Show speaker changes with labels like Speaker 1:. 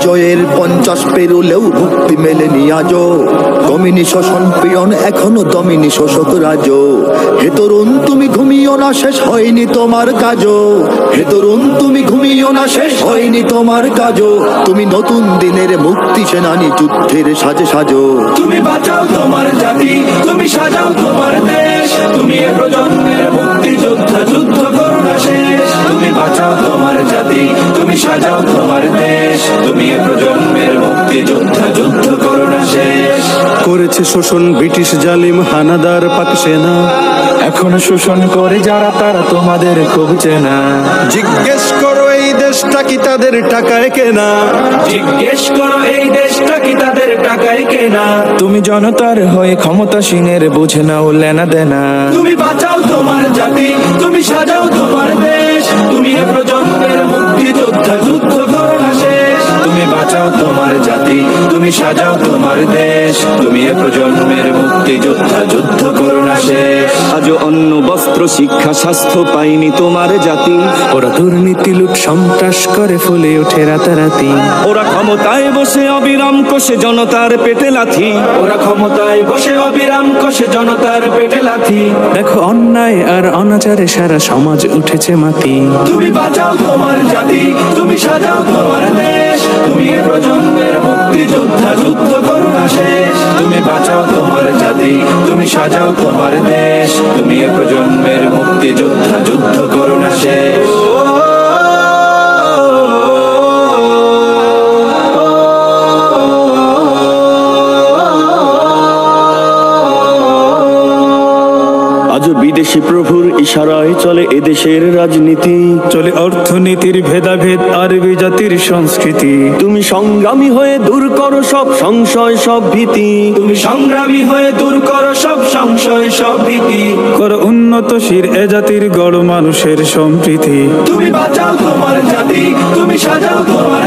Speaker 1: জয়ের 50 পেরুলেও মুক্তি মেলেনি আজও। দমিনী শোষণ পীড়ন এখনো দমিনী শোষক রাজ। হে তরুণ তুমি ঘুমিও না, শেষ হয়নি তোমার কাজও। হে তরুণ তুমি ঘুমিও না, শেষ হয়নি তোমার কাজও। তুমি নতুন দিনের মুক্তি সেনানী, যুদ্ধের সাজে সাজো।
Speaker 2: তুমি বাঁচাও তোমার জাতি, তুমি সাজাও তোমার দেশ। তুমি এ প্রজন্মের মুক্তি যোদ্ধা, যুদ্ধ করো না শেষ। তুমি বাঁচাও তোমার জাতি, তুমি সাজাও তোমার দেশ। তুমি এ প্রজন্মের মুক্তি যোদ্ধা, যুদ্ধ করো না শেষ।
Speaker 3: করেছে শোষণ ব্রিটিশ জালিম হানাদার পাক সেনা।
Speaker 2: এখন শোষণ করে যারা, তারা তোমাদের খুব চেনা।
Speaker 3: জিজ্ঞেস করো এই দেশটা কি তাদের টাকায় কেনা।
Speaker 2: জিজ্ঞেস করো এই দেশটা কি তাদের টাকায় কেনা। তুমি জনতার হয়ে ক্ষমতাসীনের বুঝে নাও লেনা দেনা। তুমি বাঁচাও তোমার জাতি, তুমি সাজাও তোমার দেশ। তুমি এ প্রজন্মের মুক্তি যোদ্ধা, যুদ্ধ করো না শেষ। তুমি বাঁচাও তোমার জাতি, তুমি সাজাও তোমার দেশ। তুমি এ প্রজন্মের মুক্তি যোদ্ধা, যুদ্ধ করো না শেষ।
Speaker 4: আজও অন্ন বস্ত্র শিক্ষা স্বাস্থ্য পাইনি তোমার জাতি।
Speaker 3: ওরা দুর্নীতি লুট সন্ত্রাস করে ফুলে ওঠে রাতারাতি।
Speaker 4: ওরা ক্ষমতায় বসে অবিরাম কষে জনতার পেটে লাথি।
Speaker 2: ওরা ক্ষমতায় বসে অবিরাম কষে জনতার পেটে লাথি।
Speaker 3: দেখো অন্যায় আর অনাচারে সারা সমাজ উঠেছে মাতি।
Speaker 2: তুমি বাঁচাও তোমার জাতি, তুমি সাজাও তোমার দেশ। তুমি এ প্রজন্মের মুক্তি যোদ্ধা, যুদ্ধ করো না শেষ। তুমি বাঁচাও তোমার জাতি, তুমি সাজাও তোমার দেশ। তুমি এ প্রজন্মের মুক্তি যোদ্ধা, যুদ্ধ করো না শেষ।
Speaker 4: আজও বিদেশি প্রভুর ইশারায় চলে এদেশের রাজনীতি।
Speaker 3: চলে অর্থনীতির ভেদাভেদ আরবি জাতির সংস্কৃতি।
Speaker 4: তুমি সংগ্রামী হয়ে দূর করো সব সংশয় সব ভীতি।
Speaker 2: তুমি সংগ্রামী হয়ে দূর করো সব সংশয় সব ভীতি।
Speaker 3: করো উন্নতশীল এ জাতির গড় মানুষের সম্প্রীতি।
Speaker 2: তুমি বাঁচাও তোমার জাতি, তুমি সাজাও তোমার